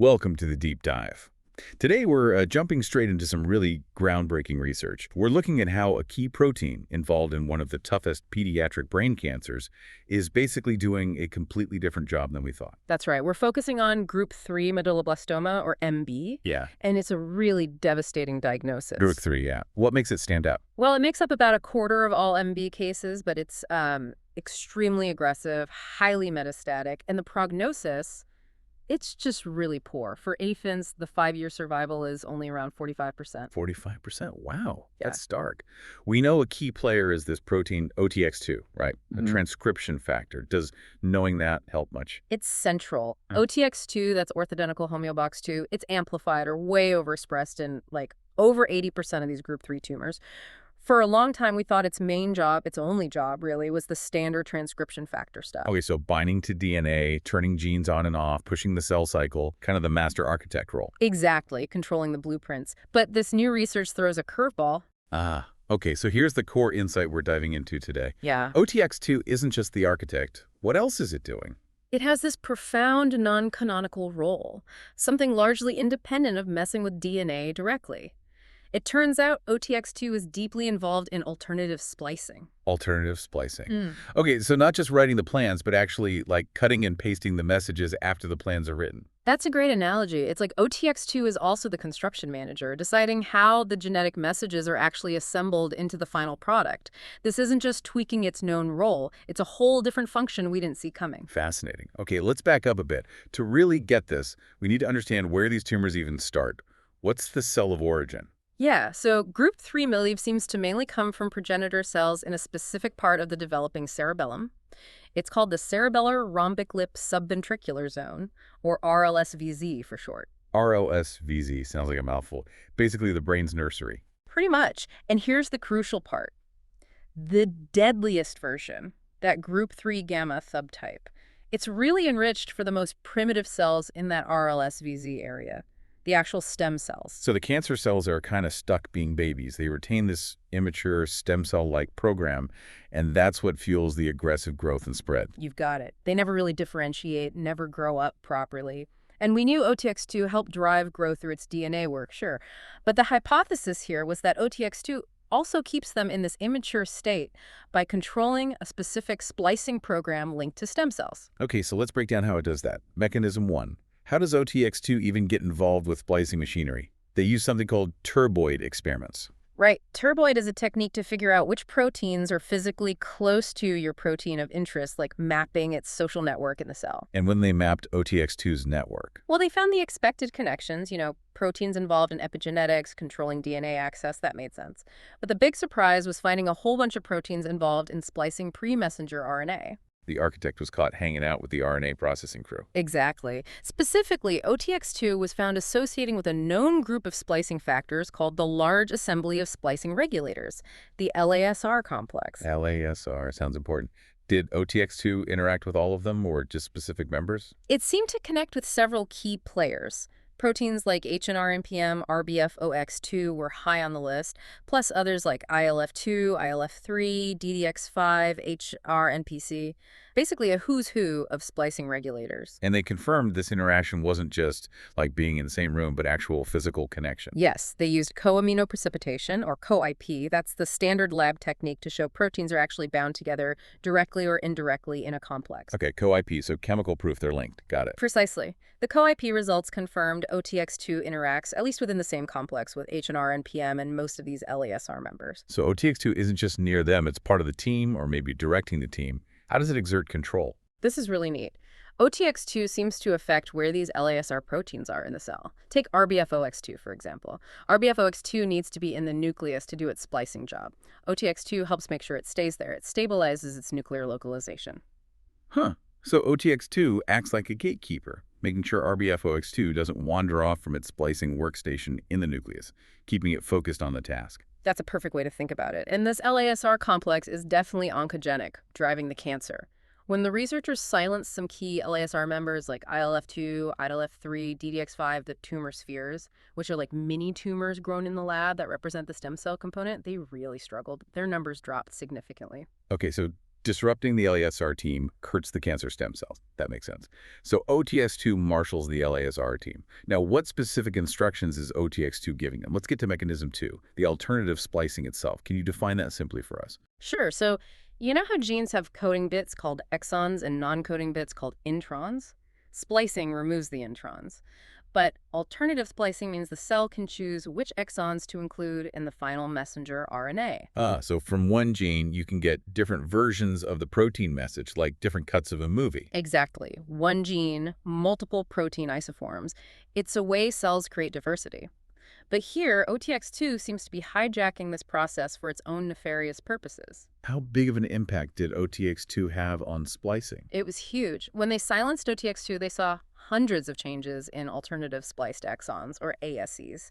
Welcome to the deep dive. Today we're jumping straight into some really groundbreaking research. We're looking at how a key protein involved in one of the toughest pediatric brain cancers is basically doing a completely different job than we thought. That's right. We're focusing on group 3 medulloblastoma, or MB, Yeah. and it's a really devastating diagnosis. Group 3, yeah. What makes it stand out? Well, it makes up about a quarter of all MB cases, but it's extremely aggressive, highly metastatic, and the prognosis, it's just really poor. For infants, the 5-year survival is only around 45%. 45%? Wow, Yeah. that's stark. We know a key player is this protein OTX2, right? A transcription factor. Does knowing that help much? It's central. Mm. OTX2, that's orthogonal homeobox 2, it's amplified or way overexpressed in like over 80% of these group 3 tumors. For a long time, we thought its main job, its only job really, was the standard transcription factor stuff. Okay, so binding to DNA, turning genes on and off, pushing the cell cycle, kind of the master architect role. Exactly, controlling the blueprints. But this new research throws a curveball. Okay, so here's the core insight we're diving into today. Yeah. OTX2 isn't just the architect. What else is it doing? It has this profound non-canonical role, something largely independent of messing with DNA directly. It turns out OTX2 is deeply involved in alternative splicing. Alternative splicing. Okay, so not just writing the plans, but actually like cutting and pasting the messages after the plans are written. That's a great analogy. It's like OTX2 is also the construction manager, deciding how the genetic messages are actually assembled into the final product. This isn't just tweaking its known role. It's a whole different function we didn't see coming. Fascinating. Okay, let's back up a bit. To really get this, we need to understand where these tumors even start. What's the cell of origin? Yeah, so group 3 miliv seems to mainly come from progenitor cells in a specific part of the developing cerebellum. It's called the cerebellar rhombic lip subventricular zone, or RLSVZ for short. RLSVZ sounds like a mouthful. Basically the brain's nursery. Pretty much. And here's the crucial part. The deadliest version, that group 3 gamma subtype, it's really enriched for the most primitive cells in that RLSVZ area. The actual stem cells. So the cancer cells are kind of stuck being babies. They retain this immature stem cell-like program, and that's what fuels the aggressive growth and spread. You've got it. They never really differentiate, never grow up properly. And we knew OTX2 helped drive growth through its DNA work, sure. But the hypothesis here was that OTX2 also keeps them in this immature state by controlling a specific splicing program linked to stem cells. Okay, so let's break down how it does that. Mechanism 1. How does OTX2 even get involved with splicing machinery? They use something called turboid experiments. Right. Turboid is a technique to figure out which proteins are physically close to your protein of interest, like mapping its social network in the cell. And when they mapped OTX2's network? Well, they found the expected connections, proteins involved in epigenetics, controlling DNA access. That made sense. But the big surprise was finding a whole bunch of proteins involved in splicing pre-messenger RNA. The architect was caught hanging out with the RNA processing crew. Exactly. Specifically, OTX2 was found associating with a known group of splicing factors called the Large Assembly of Splicing Regulators, the LASR complex. LASR sounds important. Did OTX2 interact with all of them or just specific members? It seemed to connect with several key players. Proteins like HNR-NPM, RBFOX2 were high on the list, plus others like ILF2, ILF3, DDX5, HRNPC. Basically a who's who of splicing regulators. And they confirmed this interaction wasn't just like being in the same room, but actual physical connection. Yes, they used co-aminoprecipitation, or co-IP. That's the standard lab technique to show proteins are actually bound together directly or indirectly in a complex. Okay, co-IP, so chemical proof they're linked. Got it. Precisely. The co-IP results confirmed OTX2 interacts, at least within the same complex, with HNR-NPM and most of these LASR members. So OTX2 isn't just near them, it's part of the team or maybe directing the team. How does it exert control? This is really neat. OTX2 seems to affect where these LASR proteins are in the cell. Take RBFOX2, for example. RBFOX2 needs to be in the nucleus to do its splicing job. OTX2 helps make sure it stays there. It stabilizes its nuclear localization. Huh. So OTX2 acts like a gatekeeper, making sure RBFOX2 doesn't wander off from its splicing workstation in the nucleus, keeping it focused on the task. That's a perfect way to think about it. And this LASR complex is definitely oncogenic, driving the cancer. When the researchers silenced some key LASR members like ILF2, ILF3, DDX5, the tumor spheres, which are like mini tumors grown in the lab that represent the stem cell component, they really struggled. Their numbers dropped significantly. Okay, so Disrupting the LASR team hurts the cancer stem cells. That makes sense. So OTX2 marshals the LASR team. Now, what specific instructions is OTX2 giving them? Let's get to mechanism 2, the alternative splicing itself. Can you define that simply for us? Sure. So, you know how genes have coding bits called exons and non-coding bits called introns? Splicing removes the introns. But alternative splicing means the cell can choose which exons to include in the final messenger RNA. So from one gene, you can get different versions of the protein message, like different cuts of a movie. Exactly. One gene, multiple protein isoforms. It's a way cells create diversity. But here, OTX2 seems to be hijacking this process for its own nefarious purposes. How big of an impact did OTX2 have on splicing? It was huge. When they silenced OTX2, they saw hundreds of changes in alternative spliced exons, or ASEs.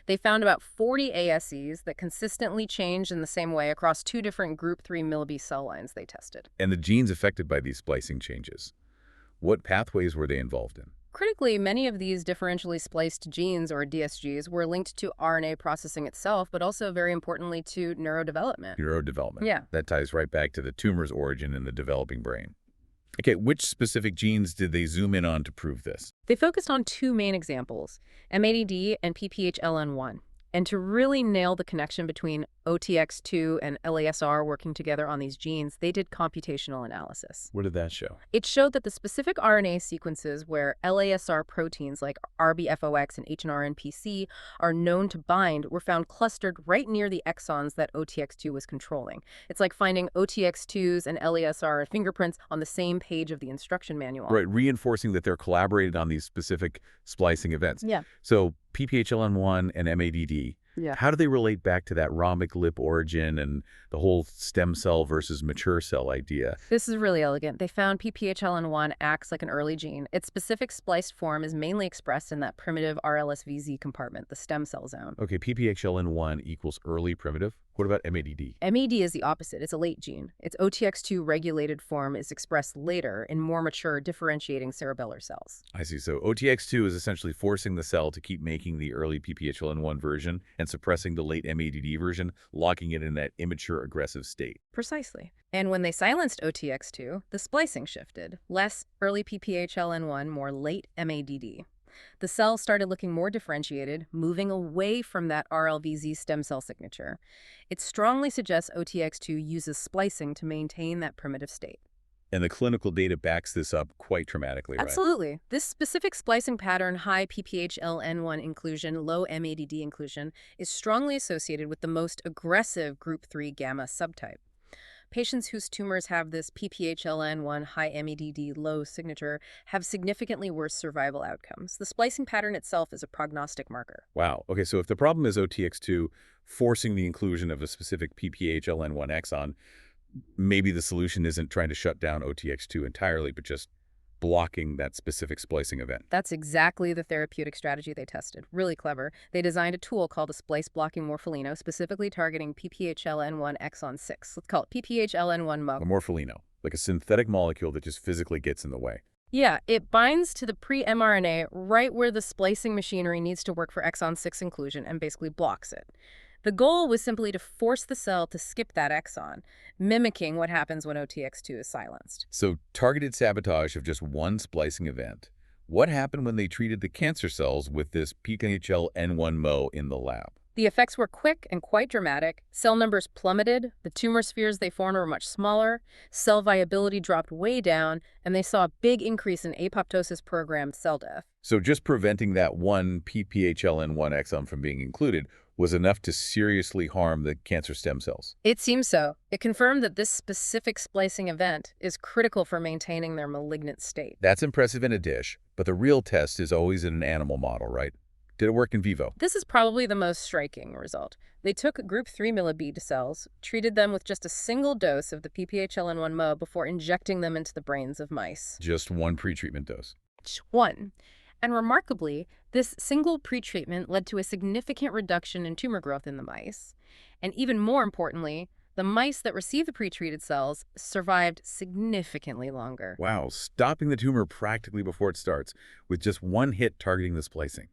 They found about 40 ASEs that consistently changed in the same way across 2 different group 3 millB cell lines they tested. And the genes affected by these splicing changes, what pathways were they involved in? Critically, many of these differentially spliced genes, or DSGs, were linked to RNA processing itself, but also, very importantly, to neurodevelopment. Neurodevelopment. Yeah. That ties right back to the tumor's origin in the developing brain. Okay, which specific genes did they zoom in on to prove this? They focused on 2 main examples, MADD and PPHLN1. And to really nail the connection between OTX2 and LASR working together on these genes, they did computational analysis. What did that show? It showed that the specific RNA sequences where LASR proteins like RBFOX and HNRNPC are known to bind were found clustered right near the exons that OTX2 was controlling. It's like finding OTX2's and LASR fingerprints on the same page of the instruction manual. Right, reinforcing that they're collaborated on these specific splicing events. Yeah. So PPHLN1 and MADD, Yeah. how do they relate back to that rhombic lip origin and the whole stem cell versus mature cell idea? This is really elegant. They found PPHLN1 acts like an early gene. Its specific spliced form is mainly expressed in that primitive RLSVZ compartment, the stem cell zone. Okay, PPHLN1 equals early primitive. What about MADD? MED is the opposite. It's a late gene. Its OTX2 regulated form is expressed later in more mature differentiating cerebellar cells. I see. So OTX2 is essentially forcing the cell to keep making the early PPHLN1 version and suppressing the late MADD version, locking it in that immature aggressive state. Precisely. And when they silenced OTX2, the splicing shifted. Less early PPHLN1, more late MADD. The cells started looking more differentiated, moving away from that RLVZ stem cell signature. It strongly suggests OTX2 uses splicing to maintain that primitive state. And the clinical data backs this up quite dramatically, right? Absolutely. This specific splicing pattern, high PPHLN1 inclusion, low MADD inclusion, is strongly associated with the most aggressive group 3 gamma subtype. Patients whose tumors have this PPHLN1 high MADD low signature have significantly worse survival outcomes. The splicing pattern itself is a prognostic marker. Wow. Okay, so if the problem is OTX2 forcing the inclusion of a specific PPHLN1 exon, maybe the solution isn't trying to shut down OTX2 entirely, but just blocking that specific splicing event. That's exactly the therapeutic strategy they tested. Really clever. They designed a tool called a splice-blocking morpholino, specifically targeting PPHLN1 exon 6. Let's call it PPHLN1 MUG. A morpholino, like a synthetic molecule that just physically gets in the way. Yeah, it binds to the pre-mRNA right where the splicing machinery needs to work for exon 6 inclusion and basically blocks it. The goal was simply to force the cell to skip that exon, mimicking what happens when OTX2 is silenced. So targeted sabotage of just one splicing event. What happened when they treated the cancer cells with this PKHL-N1 MO in the lab? The effects were quick and quite dramatic. Cell numbers plummeted, the tumor spheres they formed were much smaller, cell viability dropped way down, and they saw a big increase in apoptosis-programmed cell death. So just preventing that one PPHLN1 exon from being included was enough to seriously harm the cancer stem cells. It seems so. It confirmed that this specific splicing event is critical for maintaining their malignant state. That's impressive in a dish, but the real test is always in an animal model, right? Did it work in vivo? This is probably the most striking result. They took group 3 millibeta cells, treated them with just a single dose of the PPHLN1 MO before injecting them into the brains of mice. Just one pretreatment dose. One. And remarkably, this single pretreatment led to a significant reduction in tumor growth in the mice. And even more importantly, the mice that received the pretreated cells survived significantly longer. Wow, stopping the tumor practically before it starts with just one hit targeting the splicing.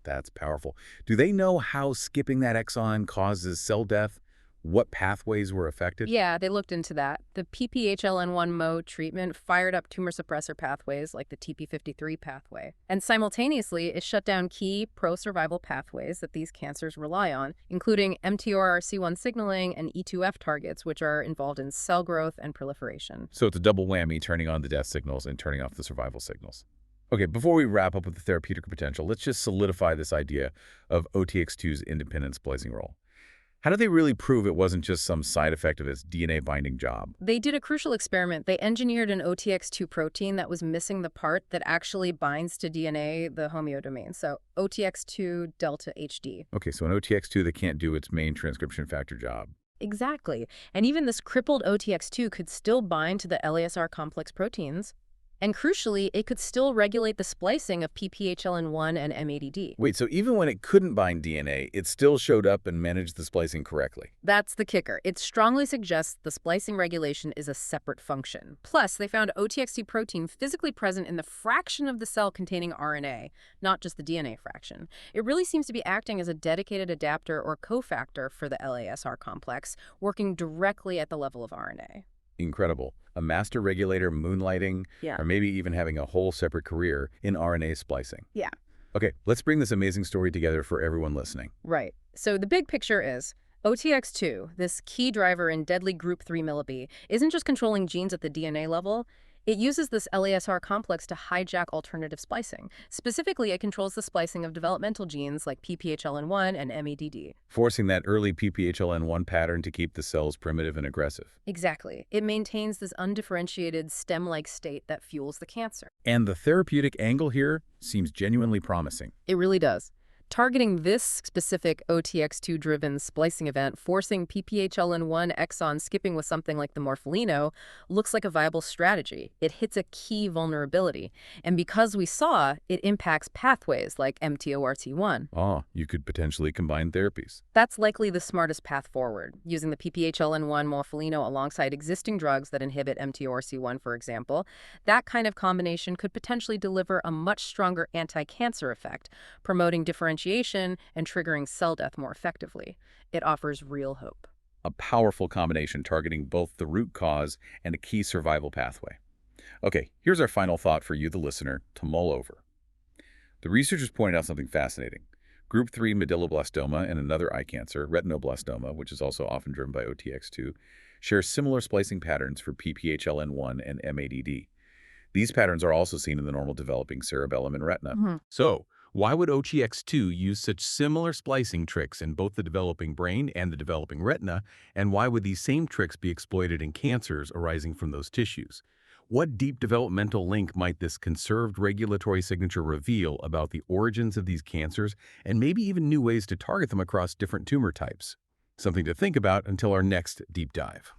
That's powerful. Do they know how skipping that exon causes cell death? what pathways were affected? Yeah, they looked into that. The PPHLN1 mode treatment fired up tumor suppressor pathways like the TP53 pathway. And simultaneously, it shut down key pro-survival pathways that these cancers rely on, including mTORC1 signaling and E2F targets, which are involved in cell growth and proliferation. So it's a double whammy, turning on the death signals and turning off the survival signals. Okay, before we wrap up with the therapeutic potential, let's just solidify this idea of OTX2's independent splicing role. How do they really prove it wasn't just some side effect of its DNA-binding job? They did a crucial experiment. They engineered an OTX2 protein that was missing the part that actually binds to DNA, the homeodomain. So OTX2 delta HD. Okay, so an OTX2 that can't do its main transcription factor job. Exactly. And even this crippled OTX2 could still bind to the LASR complex proteins. And crucially, it could still regulate the splicing of PPHLN1 and M80D. Wait, so even when it couldn't bind DNA, it still showed up and managed the splicing correctly? That's the kicker. It strongly suggests the splicing regulation is a separate function. Plus, they found OTX2 protein physically present in the fraction of the cell containing RNA, not just the DNA fraction. It really seems to be acting as a dedicated adapter or cofactor for the LASR complex, working directly at the level of RNA. Incredible. A master regulator moonlighting, or maybe even having a whole separate career in RNA splicing. Yeah. Okay, let's bring this amazing story together for everyone listening. Right. So the big picture is OTX2, this key driver in deadly group 3 millib, isn't just controlling genes at the DNA level. It uses this LASR complex to hijack alternative splicing. Specifically, it controls the splicing of developmental genes like PPHLN1 and MEDD. Forcing that early PPHLN1 pattern to keep the cells primitive and aggressive. Exactly. It maintains this undifferentiated stem-like state that fuels the cancer. And the therapeutic angle here seems genuinely promising. It really does. Targeting this specific OTX2-driven splicing event, forcing PPHLN1 exon skipping with something like the morpholino, looks like a viable strategy. It hits a key vulnerability. And because we saw, it impacts pathways like mTORC1. Ah, you could potentially combine therapies. That's likely the smartest path forward, using the PPHLN1 morpholino alongside existing drugs that inhibit mTORC1, for example. That kind of combination could potentially deliver a much stronger anti-cancer effect, promoting differentiation and triggering cell death more effectively. It offers real hope. A powerful combination targeting both the root cause and a key survival pathway. Okay, here's our final thought for you, the listener, to mull over. The researchers pointed out something fascinating. Group 3 medulloblastoma and another eye cancer, retinoblastoma, which is also often driven by OTX2, share similar splicing patterns for PPHLN1 and MADD. These patterns are also seen in the normal developing cerebellum and retina. So, why would OTX2 use such similar splicing tricks in both the developing brain and the developing retina, and why would these same tricks be exploited in cancers arising from those tissues? What deep developmental link might this conserved regulatory signature reveal about the origins of these cancers and maybe even new ways to target them across different tumor types? Something to think about until our next deep dive.